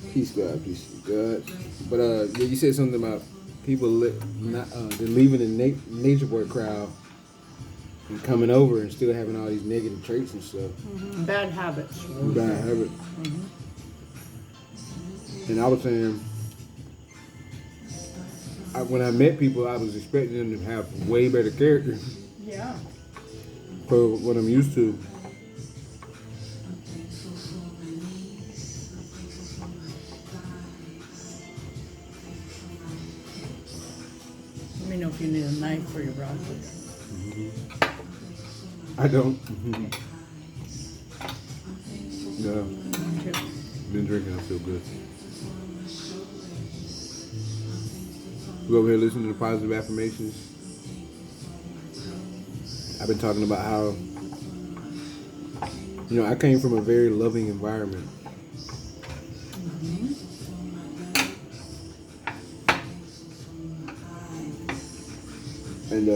Peace, God, peace, God. But yeah, you said something about people not they're leaving the nature boy crowd and coming over and still having all these negative traits and stuff. Bad habits. Bad habit. And I was saying, when I met people, I was expecting them to have way better character Yeah. for what I'm used to. Let me know if you need a knife for your broccoli. I don't. No, Okay. been drinking. I feel good. We over here listening to positive affirmations. I've been talking about how, I came from a very loving environment. And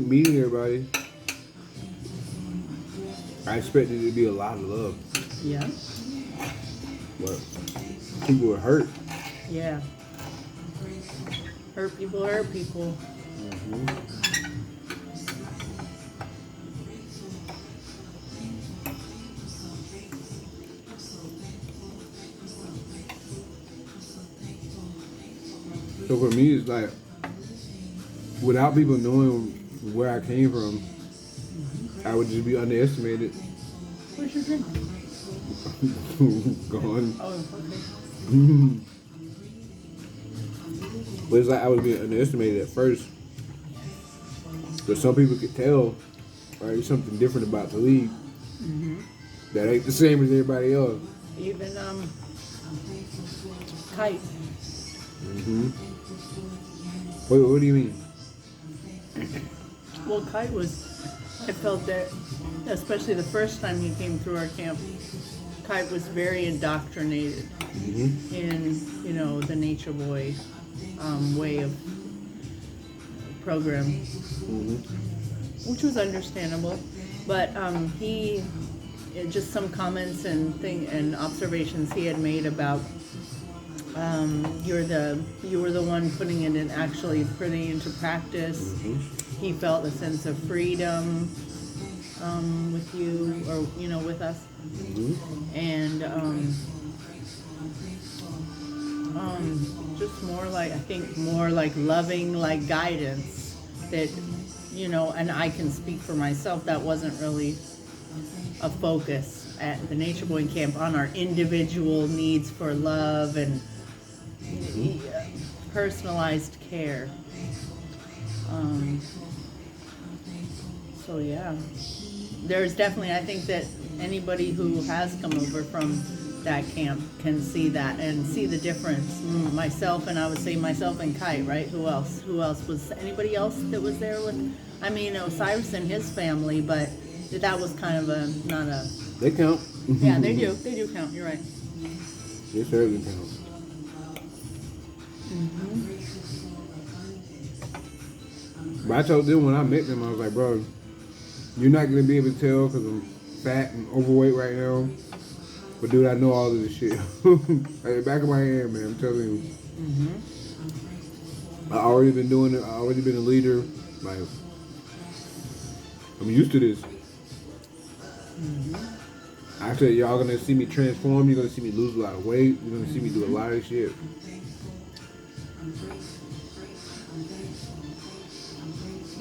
meeting everybody, I expected it to be a lot of love, Yeah. but people were hurt. Yeah. Hurt people hurt people. So for me, it's like, without people knowing where I came from, I would just be underestimated. Where's your drink? Gone. Oh, okay. But it's like I was being underestimated at first. But some people could tell, right, there's something different about the league that ain't the same as everybody else. Even Kite. What do you mean? Well, Kite was. I felt that, especially the first time he came through our camp, Kite was very indoctrinated in, the nature boy way of program, which was understandable. But just some comments and observations he had made about you were the one putting it in, actually putting it into practice. He felt a sense of freedom with you, or with us, and just more like loving, like guidance. That and I can speak for myself. That wasn't really a focus at the Nature Boy camp on our individual needs for love and personalized care. So yeah, there's definitely, I think that anybody who has come over from that camp can see that and see the difference. Myself, and I would say myself and Kite, right? Who else? Was anybody else that was there with? I mean, Osiris and his family, but that was kind of not a. They count. Yeah, they do. They do count. You're right. They certainly count. But I told them when I met them, I was like, bro, you're not going to be able to tell because I'm fat and overweight right now. But dude, I know all of this shit. At the back of my hand, man, I'm telling you. I already been doing it. I already been a leader. Like, I'm used to this. I said, y'all going to see me transform. You're going to see me lose a lot of weight. You're going to see me do a lot of shit.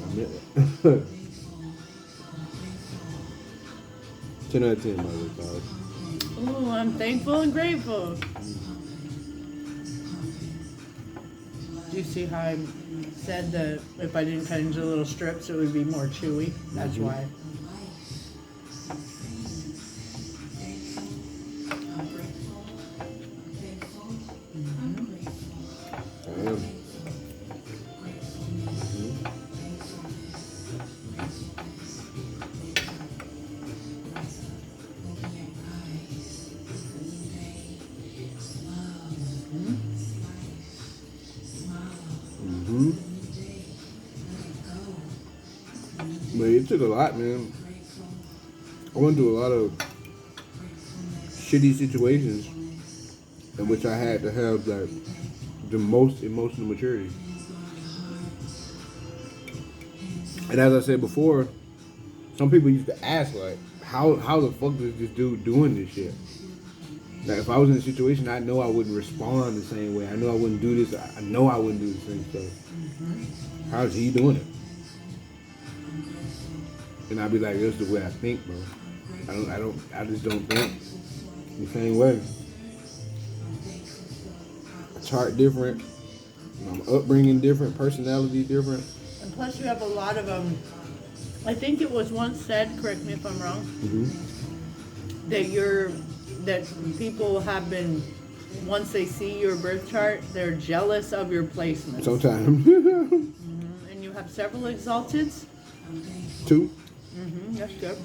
I meant it. 10 out of 10, my little dog. Oh, I'm thankful and grateful. Do you see how I said that if I didn't cut into little strips, it would be more chewy? That's why. I am. But it took a lot, man. I went through a lot of shitty situations in which I had to have like the most emotional maturity. And as I said before, some people used to ask like, how the fuck is this dude doing this shit? Like if I was in a situation, I know I wouldn't respond the same way. I know I wouldn't do this. I know I wouldn't do the same stuff. How's he doing it? And I'd be like, that's the way I think, bro. I just don't think the same way. Chart different, upbringing different, personality different. And plus you have a lot of I think it was once said, correct me if I'm wrong, that people have been, once they see your birth chart, they're jealous of your placements. Sometimes. And you have several exalteds? 2. That's good.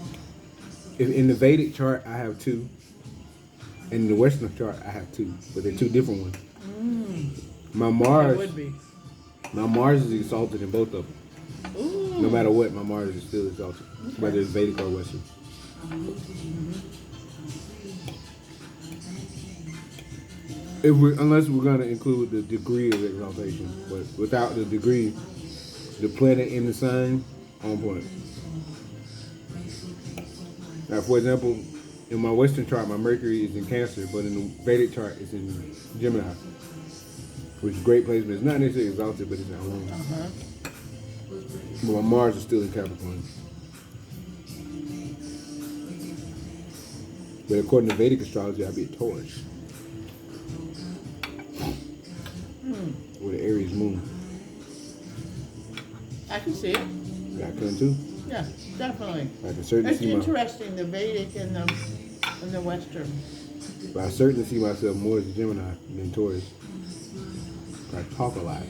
In the Vedic chart, I have 2. And in the Western chart, I have 2. But they're 2 different ones. My Mars, It would be. my Mars is exalted in both of them. Ooh. No matter what, my Mars is still exalted, whether it's Vedic or Western. Unless we're gonna include the degree of exaltation, but without the degree, the planet in the sign on point. Now, for example, in my Western chart, my Mercury is in Cancer, but in the Vedic chart, it's in Gemini, which is a great placement. It's not necessarily exalted, but it's at home. But my Mars is still in Capricorn. But according to Vedic astrology, I'd be a Taurus. With an Aries moon. I can see it. Yeah, I can too. Yeah, definitely. I can certainly It's see interesting, the Vedic and the Western. But I certainly see myself more as a Gemini than Taurus. I talk a lot.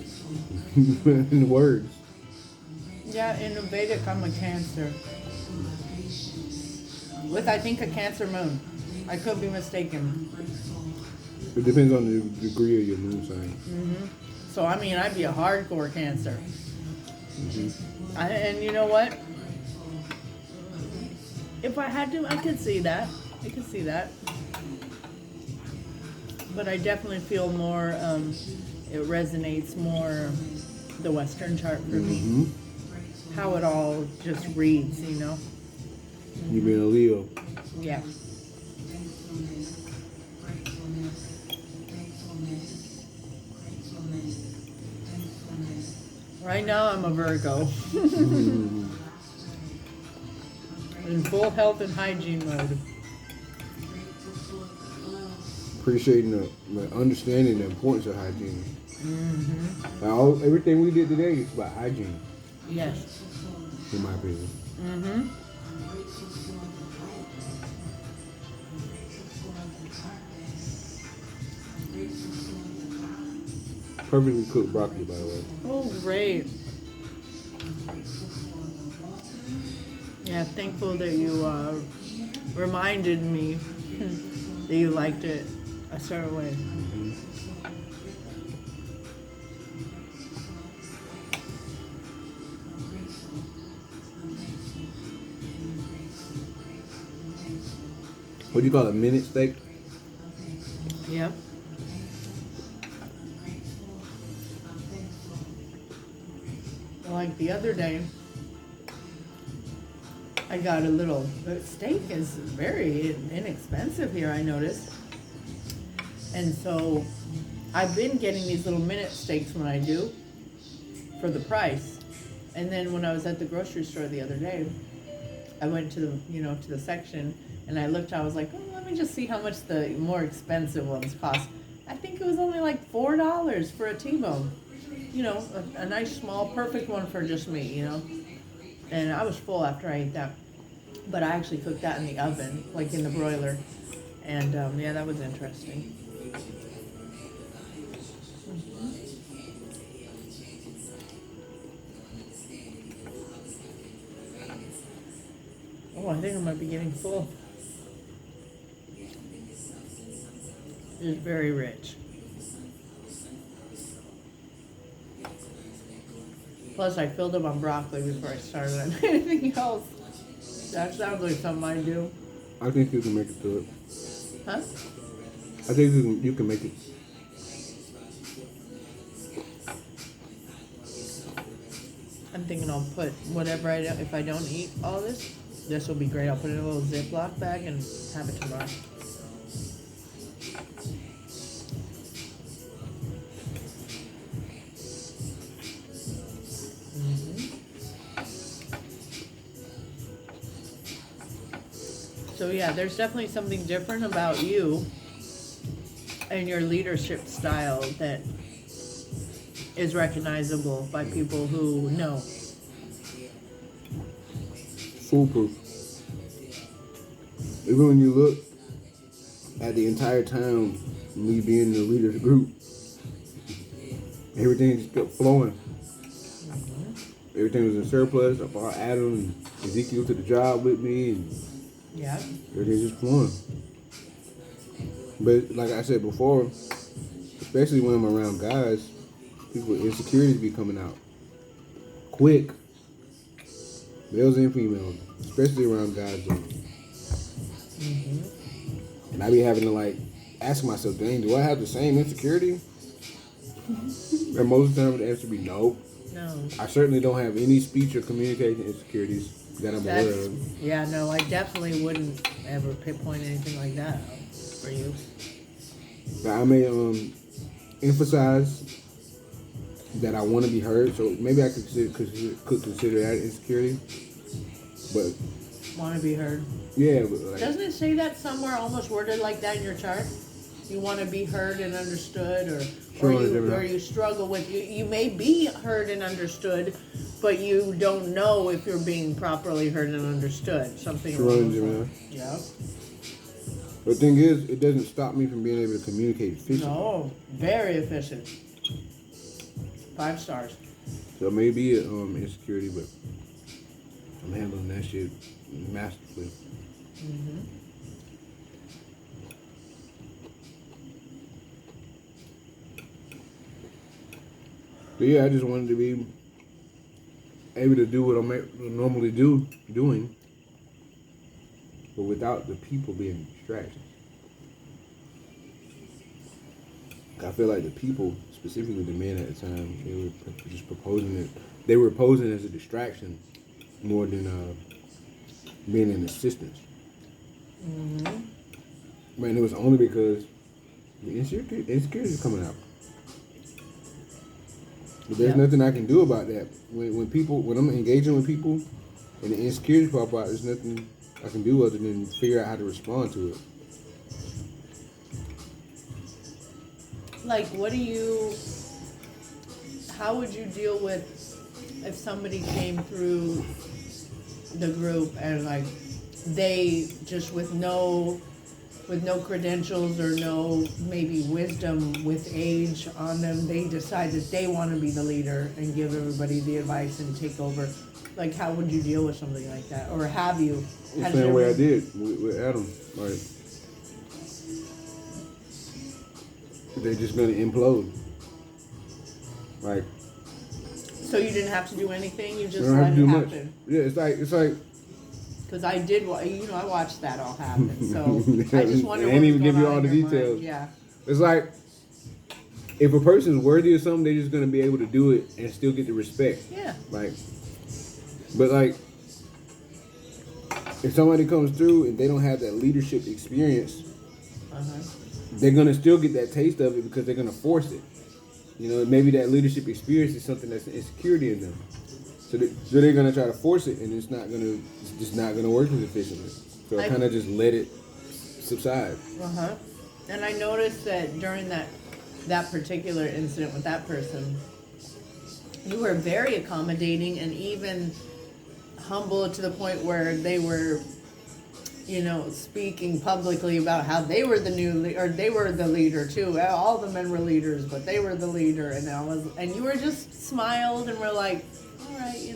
In words. Yeah, in the Vedic, I'm a Cancer. With, I think, a Cancer moon. I could be mistaken. It depends on the degree of your moon sign. So, I mean, I'd be a hardcore Cancer. And you know what? If I had to, I could see that. I could see that. But I definitely feel more, it resonates more the Western chart for me. How it all just reads, you know? You being a Leo. Yeah. Right now I'm a Virgo. In full health and hygiene mode. Appreciating the understanding the importance of hygiene. Like everything we did today is about hygiene, Yes. in my opinion. Perfectly cooked broccoli, by the way. Oh, great. Yeah, thankful that you reminded me that you liked it a certain way. What do you call it? Minute steak? Yep. Like the other day, I got a little, the steak is very inexpensive here, I noticed. And so I've been getting these little minute steaks when I do for the price. And then when I was at the grocery store the other day, I went to the, to the section and I looked, I was like, oh, let me just see how much the more expensive ones cost. I think it was only like $4 for a T-bone. A nice, small, perfect one for just me, And I was full after I ate that. But I actually cooked that in the oven, like in the broiler. And, yeah, that was interesting. Oh, I think I might be getting full. It's very rich. Plus, I filled up on broccoli before I started on anything else. That sounds like something I do. I think you can make it to it. Huh? I think you can make it. I'm thinking I'll put whatever if I don't eat all this will be great. I'll put it in a little Ziploc bag and have it tomorrow. So yeah, there's definitely something different about you and your leadership style that is recognizable by people who know. Foolproof. Even when you look at the entire time, me being the leader of the group, everything just kept flowing. Everything was in surplus. I brought Adam and Ezekiel to the job with me, and Yeah. everything's just flowing. But like I said before, especially when I'm around guys, people insecurities be coming out quick. Males and females, especially around guys though. And I be having to like ask myself, dang, do I have the same insecurity? And most of the time the answer be no. No. I certainly don't have any speech or communication insecurities that I'm aware of. Yeah, no, I definitely wouldn't ever pinpoint anything like that out for you. Now, I may emphasize that I want to be heard, so maybe I could consider that insecurity. But Want to be heard. yeah, but like, Doesn't it say that somewhere, almost worded like that in your chart? You want to be heard and understood, or you struggle with you may be heard and understood, but you don't know if you're being properly heard and understood. Something along those lines. Yeah. The thing is, it doesn't stop me from being able to communicate efficiently. No, very efficient. 5 stars. So maybe insecurity, but I'm handling that shit masterfully. But yeah, I just wanted to be able to do what I'm normally doing, but without the people being distractions. I feel like the people, specifically the men at the time, they were just proposing it. They were posing as a distraction more than being an assistance. Man, it was only because the insecurity is coming out. But there's nothing I can do about that. When I'm engaging with people and the insecurities pop out, there's nothing I can do other than figure out how to respond to it. Like, how would you deal with if somebody came through the group and like they just with no credentials or no maybe wisdom with age on them, they decide that they want to be the leader and give everybody the advice and take over? Like, how would you deal with something like that? Or have you? The same way I did with Adam. Like, they're just gonna implode. Like, so you didn't have to do anything. You just don't have let to it do much. happen. Yeah, it's like. Because I did, I watched that all happen. So I just wonder. I didn't even give you all the details. Mind. Yeah. It's like, if a person's worthy of something, they're just gonna be able to do it and still get the respect. Yeah. Like, but like, if somebody comes through and they don't have that leadership experience, they're gonna still get that taste of it because they're gonna force it. You know, maybe that leadership experience is something that's an insecurity in them. So they're gonna try to force it, and it's just not gonna work as efficiently. So I kind of just let it subside. And I noticed that during that particular incident with that person, you were very accommodating and even humble to the point where they were, speaking publicly about how they were the they were the leader too. All the men were leaders, but they were the leader, and you were just smiled and were like, all right,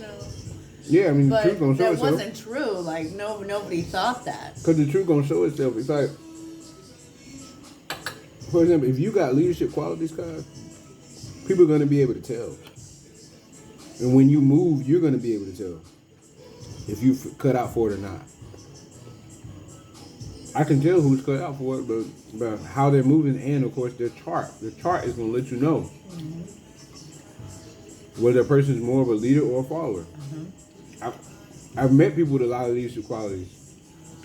Yeah, I mean, but the truth gonna show that itself. wasn't true. Like, nobody thought that. Because the truth gonna show itself. It's like, for example, if you got leadership qualities, guys, people are gonna be able to tell. And when you move, you're gonna be able to tell if you cut out for it or not. I can tell who's cut out for it, but how they're moving and, of course, their chart. The chart is going to let you know whether a person is more of a leader or a follower. I've met people with a lot of leadership qualities.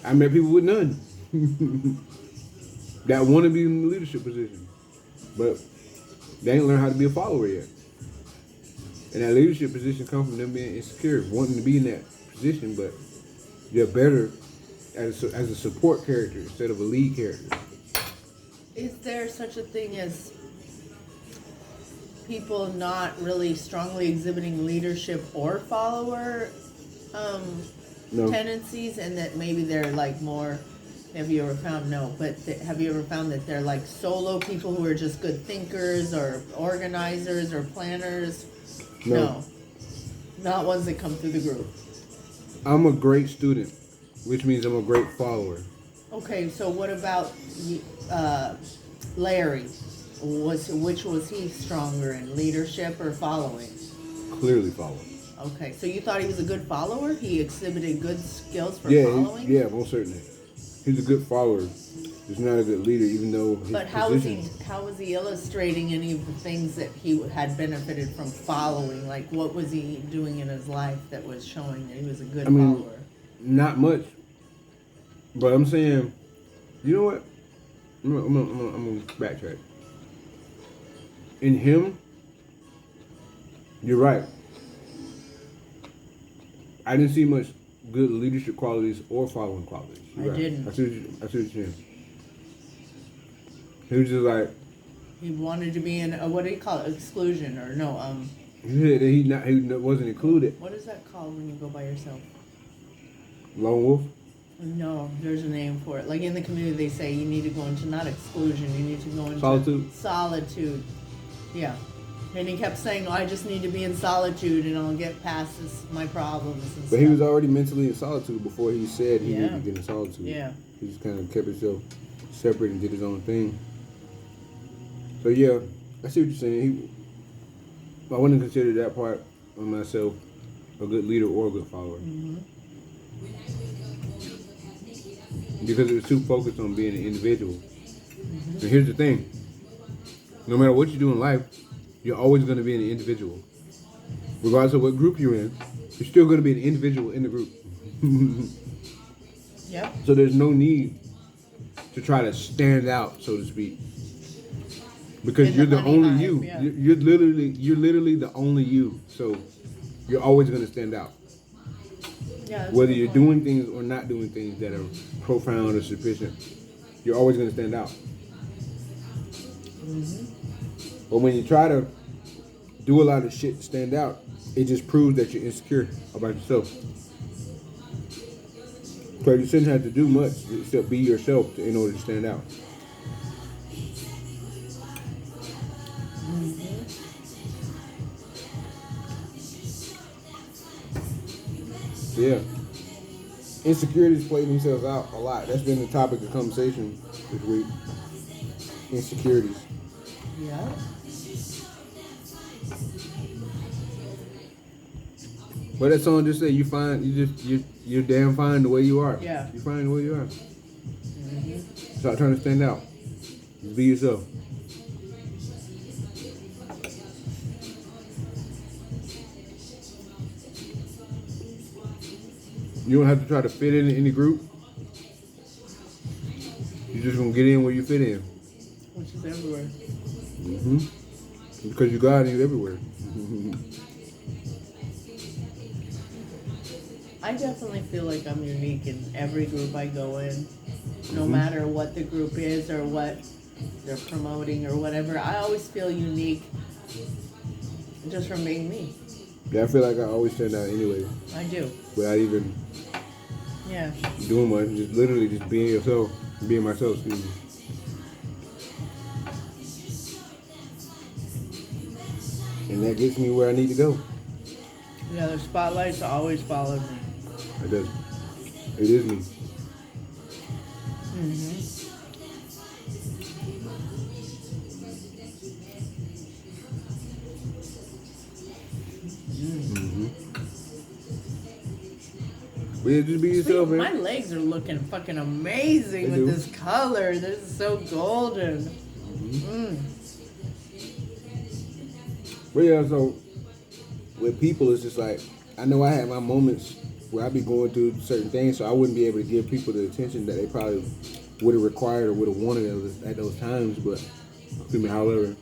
I met people with none that want to be in the leadership position, but they ain't learned how to be a follower yet. And that leadership position comes from them being insecure, wanting to be in that position, but they're better as a support character instead of a lead character. Is there such a thing as people not really strongly exhibiting leadership or follower No. tendencies, and that maybe they're like more? Have you ever found have you ever found that they're like solo people who are just good thinkers or organizers or planners? No. Not ones that come through the group. I'm a great student, which means I'm a great follower. Okay, so what about Larry? Which was he stronger in, leadership or following? Clearly following. Okay, so you thought he was a good follower? He exhibited good skills for Yeah, following? yeah, most certainly. He's a good follower. He's not a good leader, even though his But how was he illustrating any of the things that he had benefited from following? Like, what was he doing in his life that was showing that he was a good follower? Not much. But I'm saying, you know what? I'm gonna backtrack. In him, you're right. I didn't see much good leadership qualities or following qualities. You're right. Didn't. I see what you're saying. He was just like, He wanted to be in what do you call it? Exclusion or no? he said that he wasn't included. What is that called when you go by yourself? Lone wolf. No, there's a name for it. Like in the community, they say you need to go into not exclusion, you need to go into Solitude. Solitude. Yeah. And he kept saying, I just need to be in solitude and I'll get past my problems and stuff. But he was already mentally in solitude before he said he needed to get in solitude. Yeah. He just kind of kept himself separate and did his own thing. So yeah, I see what you're saying. I wouldn't consider that part of myself a good leader or a good follower. Because it was too focused on being an individual. And here's the thing. No matter what you do in life, you're always going to be an individual. Regardless of what group you're in, you're still going to be an individual in the group. Yep. So there's no need to try to stand out, so to speak. Because you're the only you. Yeah. You're literally the only you. So you're always going to stand out. Yeah, Whether you're doing things or not doing things that are profound or sufficient, you're always going to stand out. But when you try to do a lot of shit to stand out, it just proves that you're insecure about yourself. So you shouldn't have to do much except be yourself in order to stand out. Yeah. Insecurities play themselves out a lot. That's been the topic of conversation this week. Insecurities. Yeah. But that song just said you're damn fine the way you are. Yeah. You're fine the way you are. Stop trying to stand out. Just be yourself. You don't have to try to fit in any group. You're just gonna get in where you fit in. Which is everywhere. Because you God and you everywhere. I definitely feel like I'm unique in every group I go in. No matter what the group is or what they're promoting or whatever. I always feel unique just from being me. Yeah, I feel like I always stand out anyway. I do. Without even doing much. Just literally just being yourself. Being myself, excuse me. And that gets me where I need to go. Yeah, the spotlight's always followed me. It does. It is me. But yeah, just be yourself, My man. legs are looking fucking amazing with this color. This is so golden. But yeah, so with people, it's just like, I know I had my moments where I be going through certain things, so I wouldn't be able to give people the attention that they probably would have required or would have wanted at those times. But, however,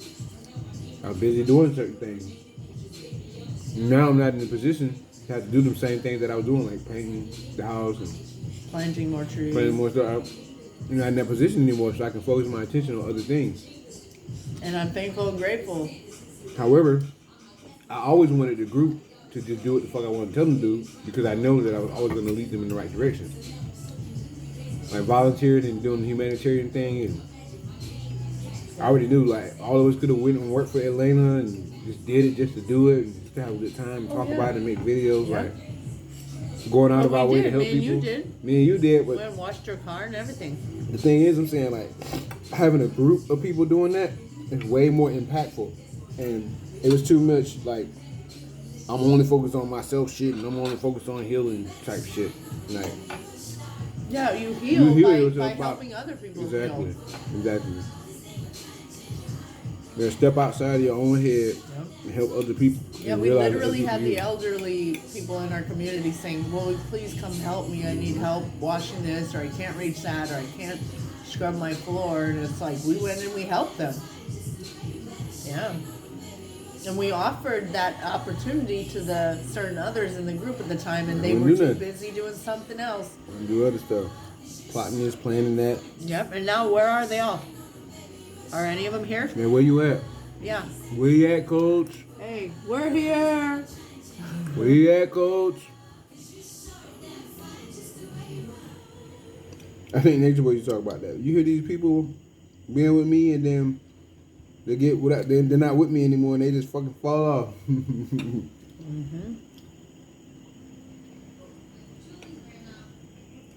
I'm busy doing certain things. Now I'm not in the position to have to do the same things that I was doing, like painting the house and Planting more trees. planting more stuff. I'm not in that position anymore, so I can focus my attention on other things. And I'm thankful and grateful. However, I always wanted the group to just do what the fuck I wanted to tell them to do, because I know that I was always going to lead them in the right direction. Like volunteering and doing the humanitarian thing, and I already knew like all of us could have went and worked for Atlanta and just did it just to do it and just to have a good time and talk about it and make videos, like going out of our way to help people. You did. Me and you did, but we went and washed your car and everything. the thing is, I'm saying like having a group of people doing that is way more impactful, and it was too much like I'm only focused on myself shit and I'm only focused on healing type shit. Like, yeah, you heal by helping other people exactly. heal. Exactly. You gotta step outside of your own head and help other people. Yeah, we literally had the elderly people in our community saying, "Will you please come help me? I need help washing this, or I can't reach that, or I can't scrub my floor." And it's like we went and we helped them. Yeah. And we offered that opportunity to the certain others in the group at the time, and they were too busy doing something else. And do other stuff. Plotting this, planning that. Yep, and now where are they all? Are any of them here? Man, where you at? Yeah. Where you at, Coach? Hey, we're here. Where you at, Coach? I think next way you talk about that. You hear these people being with me and then they get without, they're not with me anymore and they just fucking fall off. Mm-hmm.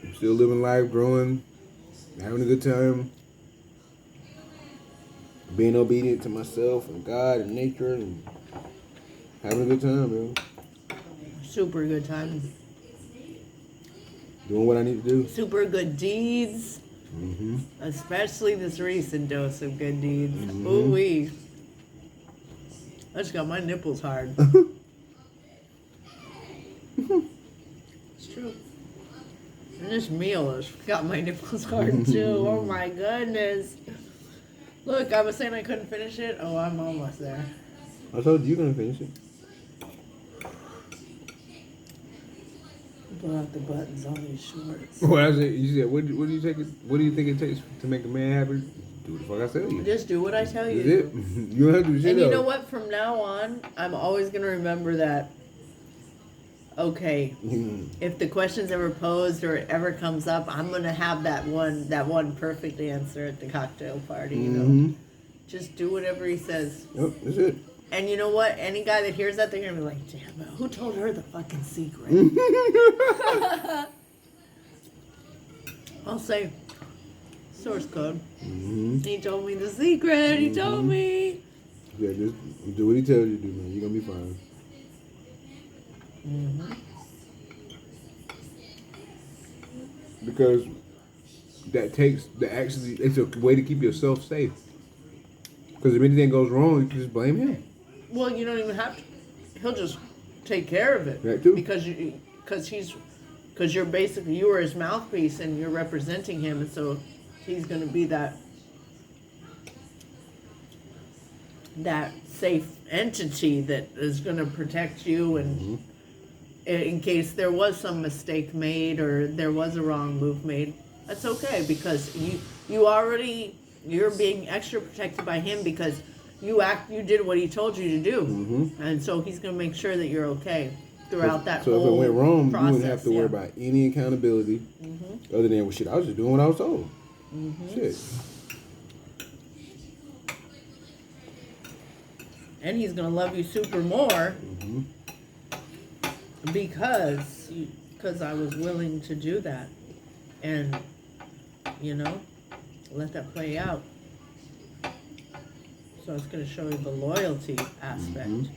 I'm still living life, growing, having a good time, being obedient to myself and God and nature and having a good time, man. Super good time. Doing what I need to do. Super good deeds. Mm-hmm. Especially this recent dose of good deeds. Mm-hmm. Ooh-wee. I just got my nipples hard. It's true. And this meal has got my nipples hard too. Oh my goodness. Look, I was saying I couldn't finish it. Oh, I'm almost there. I told you you're gonna finish it. Pull out the buttons on these shorts. What I said, you said, what do you think it takes to make a man happy? Do what the fuck I tell you. Just do what I tell you. That's it. You don't have to do shit And you else. know what? From now on, I'm always gonna remember that. Okay, if the question's ever posed or it ever comes up, I'm gonna have that one perfect answer at the cocktail party. You know, just do whatever he says. Yep, that's it. And you know what? Any guy that hears that, they're gonna be like, "Damn, who told her the fucking secret?" I'll say, source code. He told me the secret. He told me. Yeah, just do what he tells you to do, man. You're gonna be fine. Because it's a way to keep yourself safe. Because if anything goes wrong, you can just blame him. Well, you don't even have to. He'll just take care of it. That too. Because you're basically, you are his mouthpiece and you're representing him, and so he's going to be that safe entity that is going to protect you, and in case there was some mistake made or there was a wrong move made, that's okay, because you're being extra protected by him because you did what he told you to do, and so he's going to make sure that you're okay throughout that whole process. So if it went wrong, you wouldn't have to worry about any accountability other than, well, shit, I was just doing what I was told. Shit. And he's going to love you super more because I was willing to do that and, let that play out. So it's going to show you the loyalty aspect.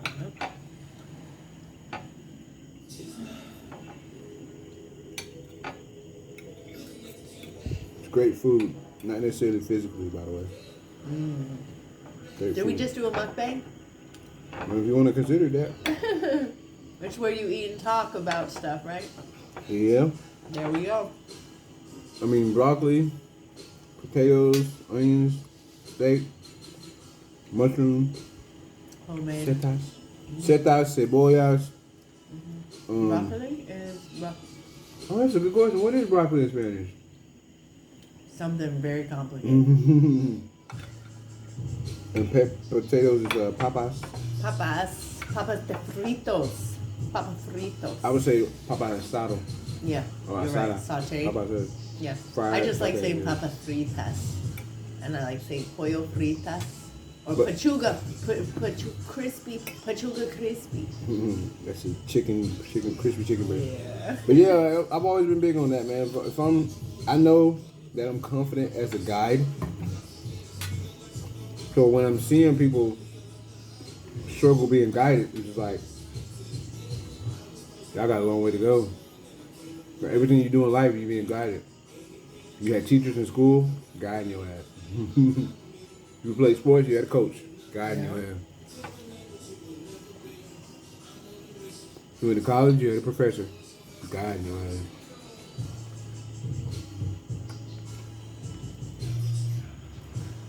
Yep. great food. Not necessarily physically, by the way. Great Did we food. just do a mukbang? Well, if you want to consider that. It's where you eat and talk about stuff, right? Yeah. There we go. I mean, broccoli, potatoes, onions, steak, mushroom, Homemade. setas, cebollas. Broccoli is Oh, that's a good question. What is broccoli in Spanish? something very complicated. And potatoes is papas. Papas de fritos. Papa fritos. I would say papa asado. Yeah, Or you're right. asada. Sauteed. Papa asada. Yeah. Fried I just like potato, saying yeah. papas fritas. And I like saying pollo fritas. Or But- pechuga. Crispy. Pechuga crispy. That's a crispy chicken breast. Yeah. But yeah, I've always been big on that, man. If I know that I'm confident as a guide. So when I'm seeing people struggle being guided, it's just like, y'all got a long way to go. For everything you do in life, you're being guided. You had teachers in school, guiding your ass. You played sports, you had a coach, guiding your ass. You went to college, you had a professor, guiding your ass.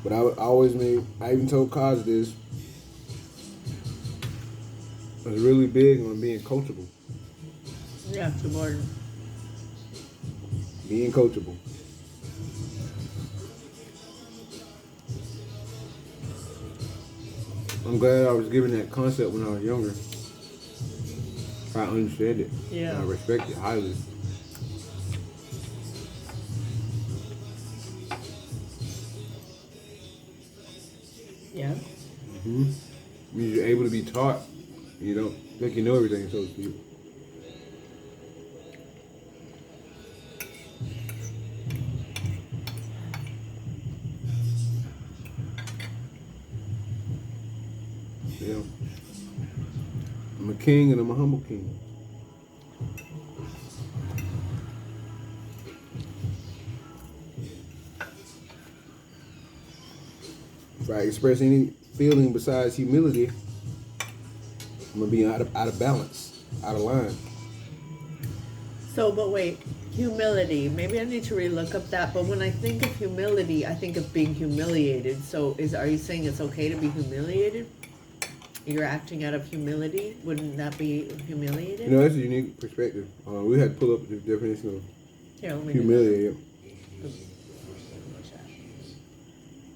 But I even told Kaz this, I was really big on being coachable. Yeah, too bored. Being coachable. I'm glad I was given that concept when I was younger. I understood it. Yeah. And I respect it highly. Yeah. Means you're able to be taught. You don't think you know everything, so to speak. Yeah. I'm a king and I'm a humble king. If I express any feeling besides humility, I'm gonna be out of balance, out of line. So, but wait, humility. Maybe I need to relook up that. But when I think of humility, I think of being humiliated. So, are you saying it's okay to be humiliated? You're acting out of humility. Wouldn't that be humiliated? You know, that's a unique perspective. We had to pull up the definition Here, let of me humiliate.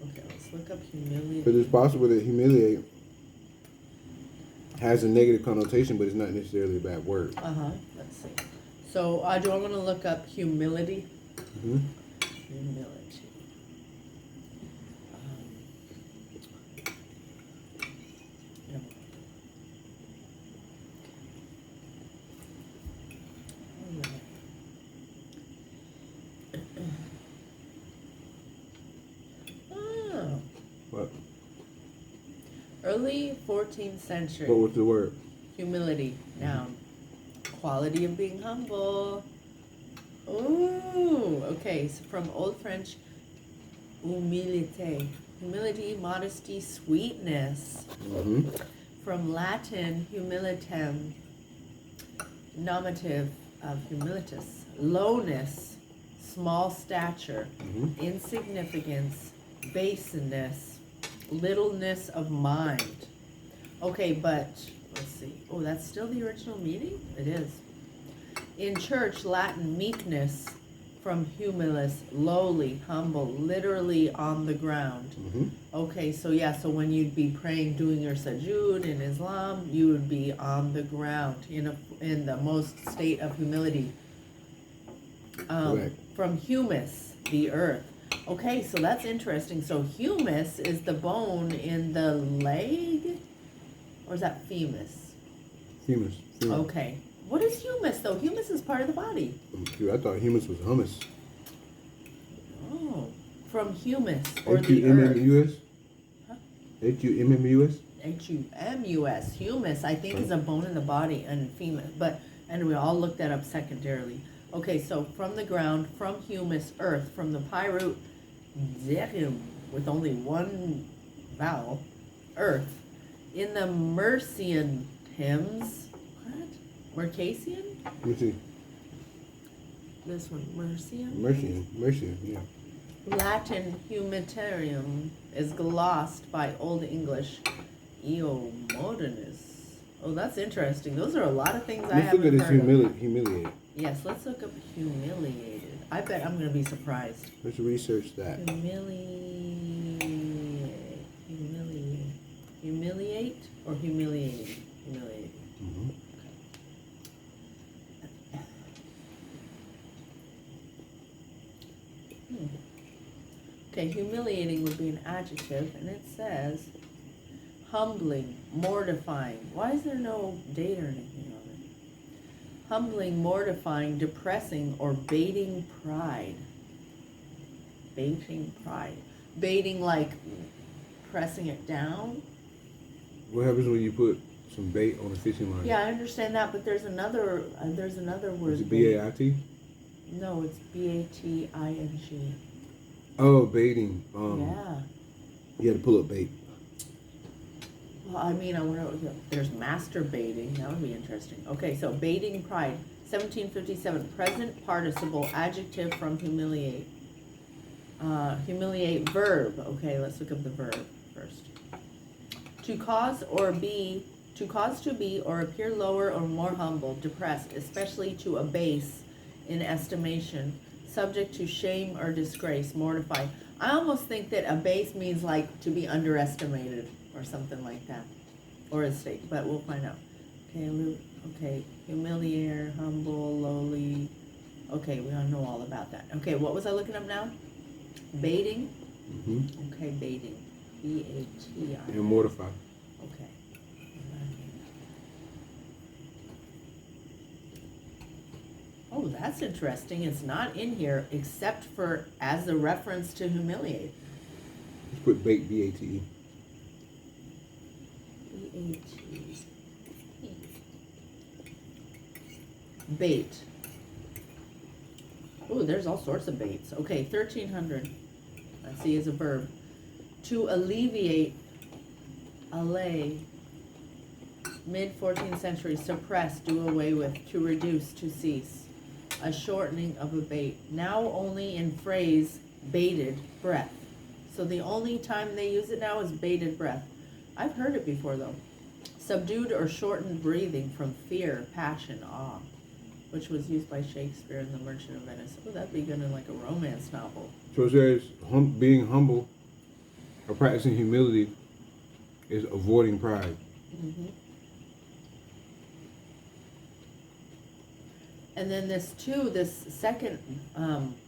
Okay, let's look up humiliated. Because it's possible that humiliate has a negative connotation, but it's not necessarily a bad word. Let's see. So, do I want to look up humility? Mm-hmm. Humility. Yep. Oh. What? Early 14th century. What was the word? Humility. Noun. Quality of being humble. Ooh, okay. So from Old French, humilité. Humility, modesty, sweetness. Mm-hmm. From Latin, humilitem, nominative of humilitas. Lowness, small stature, insignificance, baseness, littleness of mind. Okay, but let's see. Oh, that's still the original meaning? It is. In church, Latin, meekness, from humilis, lowly, humble, literally on the ground. Okay, so yeah, so when you'd be praying, doing your sujood in Islam, you would be on the ground in the most state of humility. From humus, the earth. Okay, so that's interesting. So humus is the bone in the leg? Or is that femur? Humus. Okay. What is humus, though? Humus is part of the body. Dude, I thought humus was hummus. Oh. From humus, or the earth. H-U-M-M-U-S? Huh? H-U-M-M-U-S? H-U-M-U-S. Humus, I think, is a bone in the body and femur. But anyway, I'll look that up secondarily. Okay, so from the ground, from humus, earth, from the pi root, zehim, with only one vowel, earth. In the Mercian hymns, what? Mercasian? Let me see. This one, Mercian? Mercian, yeah. Latin humanitarium is glossed by Old English eomodinus. Oh, that's interesting. Those are a lot of things I Let's look at haven't this heard of. humiliated. Yes, let's look up humiliated. I bet I'm going to be surprised. Let's research that. Humiliate or humiliating? Humiliating. Mm-hmm. Okay, humiliating would be an adjective, and it says humbling, mortifying. Why is there no date or anything on it? Humbling, mortifying, depressing, or baiting pride. Baiting pride. Baiting like pressing it down. What happens when you put some bait on a fishing line? Yeah, I understand that, but there's another word. Is it B-A-I-T? No, it's B-A-T-I-N-G. Oh, baiting. Yeah. You had to pull up bait. Well, I mean, I wonder, there's masturbating. That would be interesting. Okay, so baiting pride. 1757, present participle, adjective from humiliate. Humiliate, verb. Okay, let's look up the verb first. To cause to be or appear lower or more humble, depressed, especially to abase in estimation, subject to shame or disgrace, mortified. I almost think that abase means like to be underestimated or something like that, or a state, but we'll find out. Okay, humiliate, humble, lowly. Okay, we don't know all about that. Okay, what was I looking up now? Baiting? Mm-hmm. Okay, baiting. B-A-T-I. And mortify. Okay. Oh, that's interesting. It's not in here except for as a reference to humiliate. Let's put bait, B-A-T-E. B-A-T. Bait. Oh, there's all sorts of baits. Okay, 1300. Let's see, is a verb. To alleviate, allay. Mid-14th century, suppress, do away with, to reduce, to cease. A shortening of a bait. Now only in phrase, bated breath. So the only time they use it now is bated breath. I've heard it before though. Subdued or shortened breathing from fear, passion, awe, which was used by Shakespeare in The Merchant of Venice. Oh, that'd be good in like a romance novel. So it says being humble or practicing humility is avoiding pride. Mm-hmm. And then this second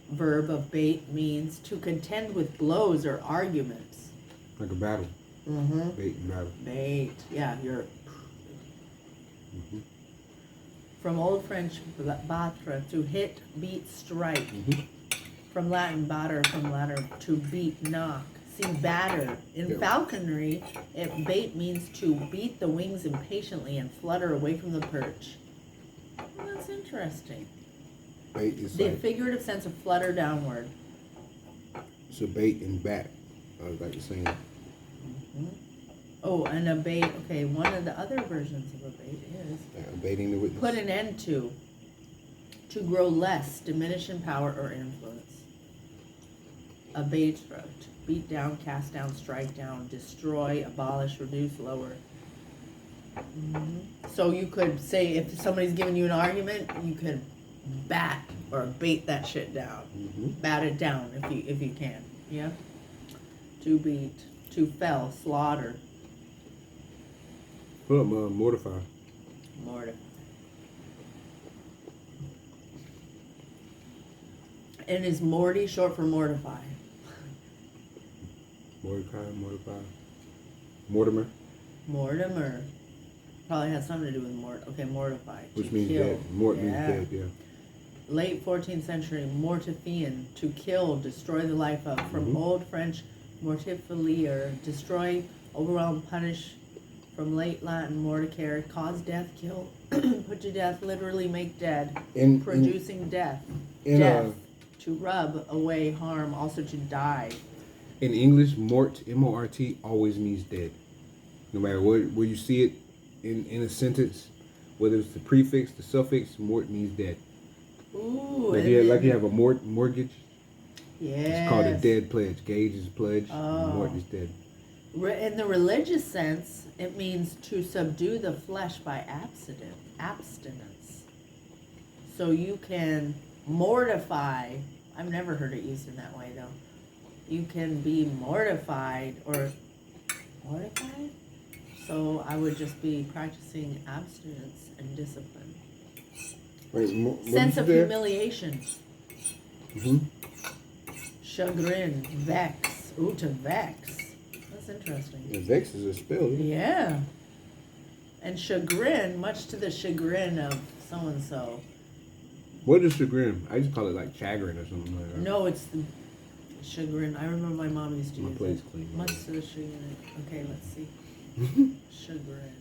verb of bait means to contend with blows or arguments. Like a battle. Mm-hmm. Bait and battle. Bait, yeah, you're. Mm-hmm. From Old French, battre, to hit, beat, strike. Mm-hmm. From Latin, batter, from Latin, to beat, knock. See, batter. In falconry, bait means to beat the wings impatiently and flutter away from the perch. Well, that's interesting. Bait is The like, figurative sense of flutter downward. it's a bait and bat. I was like the same. Mm-hmm. Oh, and a bait. Okay, one of the other versions of a bait is Baiting the witness. put an end to grow less, diminish in power or influence. A bait, to beat down, cast down, strike down, destroy, abolish, reduce, lower. Mm-hmm. So you could say if somebody's giving you an argument, you could bat or bait that shit down. Mm-hmm. Bat it down if you can. Yeah. To beat, to fell, slaughter. Put up mortify. Mortify. And is Morty short for mortify? Mortify. Mortimer. Mortimer. Probably has something to do with mortify. Which to means kill. dead. Mort means dead, yeah. Late 14th century, mortifian, to kill, destroy the life of. From Mm-hmm. Old French, mortifilier, destroy, overwhelm, punish. from late Latin morticare, cause death, kill, put to death, literally make dead, producing death. Death, to rub away harm, also to die. In English, mort, M-O-R-T, always means dead. No matter where you see it in a sentence, whether it's the prefix, the suffix, mort means dead. Ooh. Like you have a mortgage. Yes. It's called a dead pledge. Gage is pledge. Oh. Mort is dead. In the religious sense, it means to subdue the flesh by abstinence. So you can mortify. I've never heard it used in that way, though. You can be mortified or mortified? So I would just be practicing abstinence and discipline. Wait, Sense of humiliation. Mm-hmm. Chagrin, vex. Ooh, to vex. That's interesting. Yeah, vex is a spell. Yeah. And chagrin, much to the chagrin of so-and-so. What is chagrin? I just call it like chagrin or something like that. No, it's the chagrin. I remember my mom used to use plate's it. clean. Much to the chagrin. Okay, let's see. Chagrin.